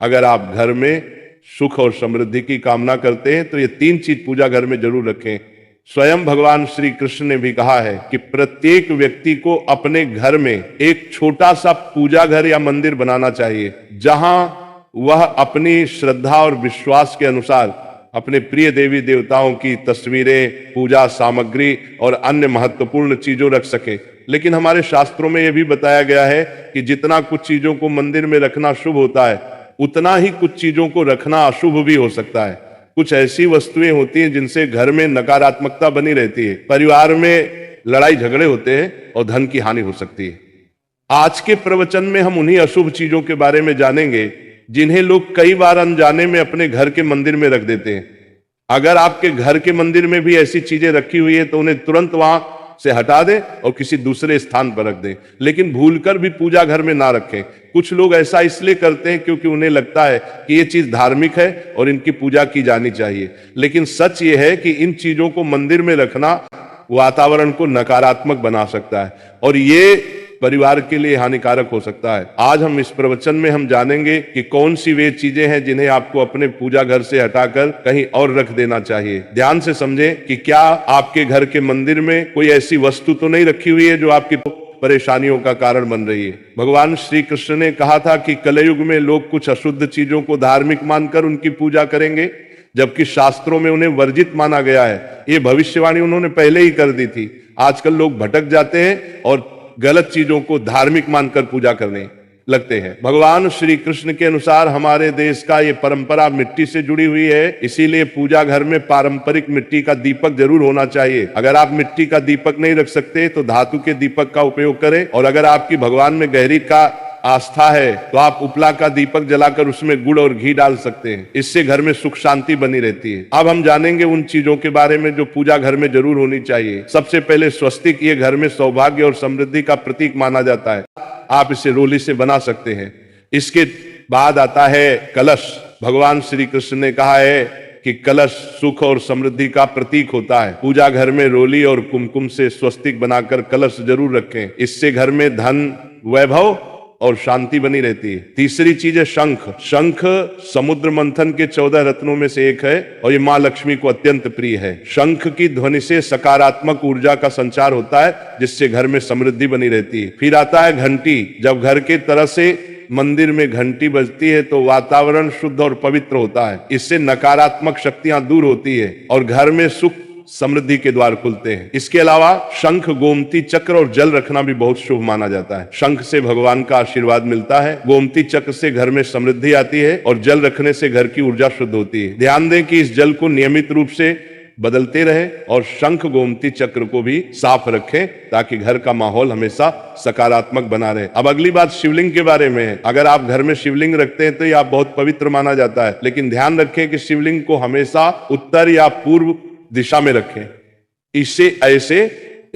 अगर आप घर में सुख और समृद्धि की कामना करते हैं तो ये 3 चीज पूजा घर में जरूर रखें। स्वयं भगवान श्री कृष्ण ने भी कहा है कि प्रत्येक व्यक्ति को अपने घर में एक छोटा सा पूजा घर या मंदिर बनाना चाहिए, जहां वह अपनी श्रद्धा और विश्वास के अनुसार अपने प्रिय देवी देवताओं की तस्वीरें, पूजा सामग्री और अन्य महत्वपूर्ण चीजों रख सके। लेकिन हमारे शास्त्रों में यह भी बताया गया है कि जितना कुछ चीजों को मंदिर में रखना शुभ होता है, उतना ही कुछ चीजों को रखना अशुभ भी हो सकता है। कुछ ऐसी वस्तुएं होती हैं जिनसे घर में नकारात्मकता बनी रहती है, परिवार में लड़ाई झगड़े होते हैं और धन की हानि हो सकती है। आज के प्रवचन में हम उन्हीं अशुभ चीजों के बारे में जानेंगे जिन्हें लोग कई बार अनजाने में अपने घर के मंदिर में रख देते हैं। अगर आपके घर के मंदिर में भी ऐसी चीजें रखी हुई है तो उन्हें तुरंत वहां से हटा दें और किसी दूसरे स्थान पर रख दें, लेकिन भूलकर भी पूजा घर में ना रखें। कुछ लोग ऐसा इसलिए करते हैं क्योंकि उन्हें लगता है कि ये चीज धार्मिक है और इनकी पूजा की जानी चाहिए, लेकिन सच ये है कि इन चीजों को मंदिर में रखना वातावरण को नकारात्मक बना सकता है और ये परिवार के लिए हानिकारक हो सकता है। आज हम इस प्रवचन में हम जानेंगे कि कौन सी वे चीजें हैं जिन्हें आपको अपने पूजा घर से हटाकर कहीं और रख देना चाहिए। ध्यान से समझें कि क्या आपके घर के मंदिर में कोई ऐसी वस्तु तो नहीं रखी हुई है जो आपकी परेशानियों का कारण बन रही है। भगवान श्री कृष्ण ने कहा था कि कलयुग में लोग कुछ अशुद्ध चीजों को धार्मिक मानकर उनकी पूजा करेंगे, जबकि शास्त्रों में उन्हें वर्जित माना गया है। ये भविष्यवाणी उन्होंने पहले ही कर दी थी। आजकल लोग भटक जाते हैं और गलत चीजों को धार्मिक मानकर पूजा करने लगते हैं। भगवान श्री कृष्ण के अनुसार हमारे देश का ये परंपरा मिट्टी से जुड़ी हुई है, इसीलिए पूजा घर में पारंपरिक मिट्टी का दीपक जरूर होना चाहिए। अगर आप मिट्टी का दीपक नहीं रख सकते तो धातु के दीपक का उपयोग करें, और अगर आपकी भगवान में गहरी का आस्था है तो आप उपला का दीपक जलाकर उसमें गुड़ और घी डाल सकते हैं। इससे घर में सुख शांति बनी रहती है। अब हम जानेंगे उन चीजों के बारे में जो पूजा घर में जरूर होनी चाहिए। सबसे पहले स्वस्तिक, ये घर में सौभाग्य और समृद्धि का प्रतीक माना जाता है। आप इसे रोली से बना सकते हैं। इसके बाद आता है कलश। भगवान श्री कृष्ण ने कहा है कि कलश सुख और समृद्धि का प्रतीक होता है। पूजा घर में रोली और कुमकुम से स्वस्तिक बनाकर कलश जरूर रखें। इससे घर में धन, वैभव और शांति बनी रहती है। तीसरी चीज है शंख। शंख समुद्र मंथन के 14 रत्नों में से एक है और ये माँ लक्ष्मी को अत्यंत प्रिय है। शंख की ध्वनि से सकारात्मक ऊर्जा का संचार होता है, जिससे घर में समृद्धि बनी रहती है। फिर आता है घंटी। जब घर के तरह से मंदिर में घंटी बजती है तो वातावरण शुद्ध और पवित्र होता है। इससे नकारात्मक शक्तियां दूर होती है और घर में सुख समृद्धि के द्वार खुलते हैं। इसके अलावा शंख, गोमती चक्र और जल रखना भी बहुत शुभ माना जाता है। शंख से भगवान का आशीर्वाद मिलता है, गोमती चक्र से घर में समृद्धि आती है और जल रखने से घर की ऊर्जा शुद्ध होती है। ध्यान दें कि इस जल को नियमित रूप से बदलते रहे और शंख गोमती चक्र को भी साफ रखें ताकि घर का माहौल हमेशा सकारात्मक बना रहे। अब अगली बात शिवलिंग के बारे में है। अगर आप घर में शिवलिंग रखते हैं तो ये आप बहुत पवित्र माना जाता है, लेकिन ध्यान रखें कि शिवलिंग को हमेशा उत्तर या पूर्व दिशा में रखें। इसे ऐसे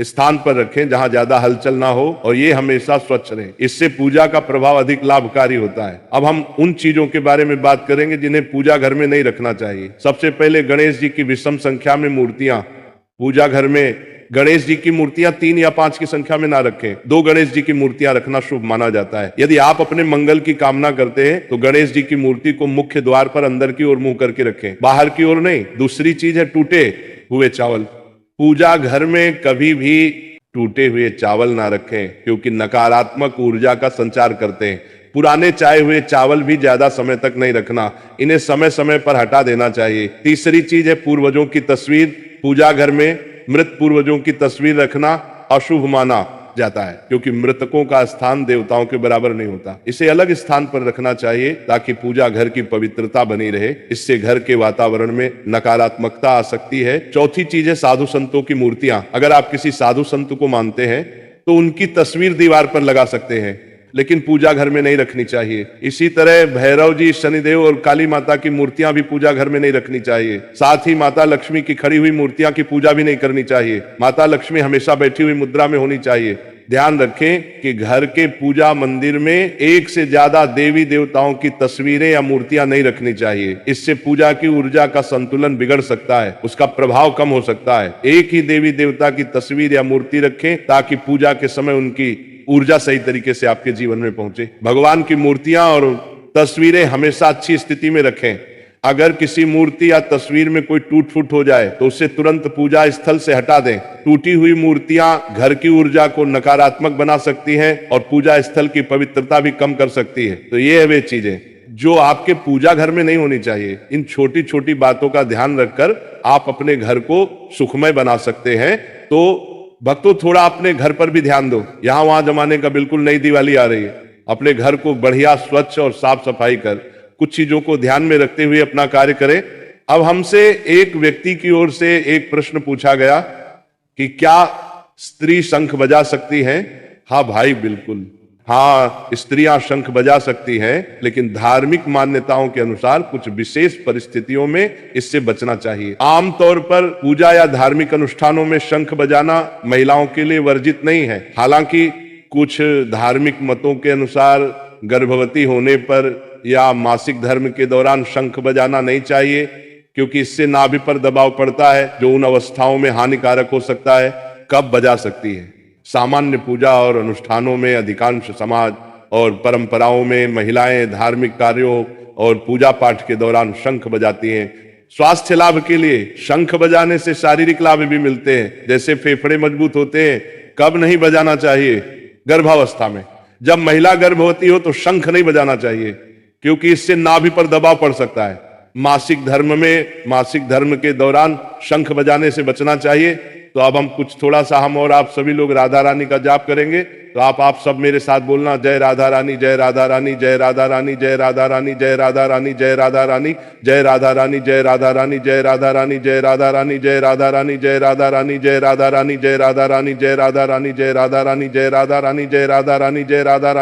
स्थान पर रखें जहां ज्यादा हलचल ना हो और ये हमेशा स्वच्छ रहे। इससे पूजा का प्रभाव अधिक लाभकारी होता है। अब हम उन चीजों के बारे में बात करेंगे जिन्हें पूजा घर में नहीं रखना चाहिए। सबसे पहले गणेश जी की विषम संख्या में मूर्तियां। पूजा घर में गणेश जी की मूर्तियां 3 या 5 की संख्या में ना रखें। 2 गणेश जी की मूर्तियां रखना शुभ माना जाता है। यदि आप अपने मंगल की कामना करते हैं तो गणेश जी की मूर्ति को मुख्य द्वार पर अंदर की ओर मुंह करके रखें, बाहर की ओर नहीं। दूसरी चीज है टूटे हुए चावल। पूजा घर में कभी भी टूटे हुए चावल ना रखें क्योंकि नकारात्मक ऊर्जा का संचार करते हैं। पुराने चाहे हुए चावल भी ज्यादा समय तक नहीं रखना, इन्हें समय समय पर हटा देना चाहिए। तीसरी चीज है पूर्वजों की तस्वीर। पूजा घर में मृत पूर्वजों की तस्वीर रखना अशुभ माना जाता है क्योंकि मृतकों का स्थान देवताओं के बराबर नहीं होता। इसे अलग स्थान पर रखना चाहिए ताकि पूजा घर की पवित्रता बनी रहे। इससे घर के वातावरण में नकारात्मकता आ सकती है। चौथी चीज है साधु संतों की मूर्तियां। अगर आप किसी साधु संत को मानते हैं तो उनकी तस्वीर दीवार पर लगा सकते हैं, लेकिन पूजा घर में नहीं रखनी चाहिए। इसी तरह भैरव जी, शनिदेव और काली माता की मूर्तियां भी पूजा घर में नहीं रखनी चाहिए। साथ ही माता लक्ष्मी की खड़ी हुई मूर्तियां की पूजा भी नहीं करनी चाहिए। माता लक्ष्मी हमेशा बैठी हुई मुद्रा में होनी चाहिए। ध्यान रखें कि घर के पूजा मंदिर में एक से ज्यादा देवी देवताओं की तस्वीरें या मूर्तियां नहीं रखनी चाहिए। इससे पूजा की ऊर्जा का संतुलन बिगड़ सकता है, उसका प्रभाव कम हो सकता है। एक ही देवी देवता की तस्वीर या मूर्ति रखें ताकि पूजा के समय उनकी ऊर्जा सही तरीके से आपके जीवन में पहुंचे। भगवान की मूर्तियां और तस्वीरें हमेशा अच्छी स्थिति में रखें। अगर किसी मूर्ति या तस्वीर में कोई टूट फूट हो जाए तो उसे तुरंत पूजा स्थल से हटा दें। टूटी हुई मूर्तियां घर की ऊर्जा को नकारात्मक बना सकती हैं और पूजा स्थल की पवित्रता भी कम कर सकती है। तो ये है वे चीजें जो आपके पूजा घर में नहीं होनी चाहिए। इन छोटी छोटी बातों का ध्यान रखकर आप अपने घर को सुखमय बना सकते हैं। तो भक्तों, थोड़ा अपने घर पर भी ध्यान दो। यहां वहां जमाने का बिल्कुल नई दिवाली आ रही है। अपने घर को बढ़िया स्वच्छ और साफ सफाई कर कुछ चीजों को ध्यान में रखते हुए अपना कार्य करें। अब हमसे एक व्यक्ति की ओर से एक प्रश्न पूछा गया कि क्या स्त्री शंख बजा सकती है? हाँ भाई, बिल्कुल। हाँ, स्त्रियां शंख बजा सकती हैं, लेकिन धार्मिक मान्यताओं के अनुसार कुछ विशेष परिस्थितियों में इससे बचना चाहिए। आमतौर पर पूजा या धार्मिक अनुष्ठानों में शंख बजाना महिलाओं के लिए वर्जित नहीं है। हालांकि कुछ धार्मिक मतों के अनुसार गर्भवती होने पर या मासिक धर्म के दौरान शंख बजाना नहीं चाहिए, क्योंकि इससे नाभि पर दबाव पड़ता है जो उन अवस्थाओं में हानिकारक हो सकता है। कब बजा सकती है? सामान्य पूजा और अनुष्ठानों में अधिकांश समाज और परंपराओं में महिलाएं धार्मिक कार्यों और पूजा पाठ के दौरान शंख बजाती हैं। स्वास्थ्य लाभ के लिए शंख बजाने से शारीरिक लाभ भी मिलते हैं, जैसे फेफड़े मजबूत होते हैं। कब नहीं बजाना चाहिए? गर्भावस्था में। जब महिला गर्भवती हो तो शंख नहीं बजाना चाहिए, क्योंकि इससे नाभि पर दबाव पड़ सकता है। मासिक धर्म के दौरान शंख बजाने से बचना चाहिए। तो अब हम कुछ थोड़ा सा हम और आप सभी लोग राधा रानी का जाप करेंगे। तो आप सब मेरे साथ बोलना, जय राधा रानी, जय राधा रानी, जय राधा रानी, जय राधा रानी, जय राधा रानी, जय राधा रानी, जय राधा रानी, जय राधा रानी, जय राधा रानी, जय राधा रानी, जय राधा रानी, जय राधा रानी, जय राधा रानी, जय राधा रानी, जय राधा रानी, जय राधा रानी, जय राधा रानी, जय राधा रानी, जय राधा रानी।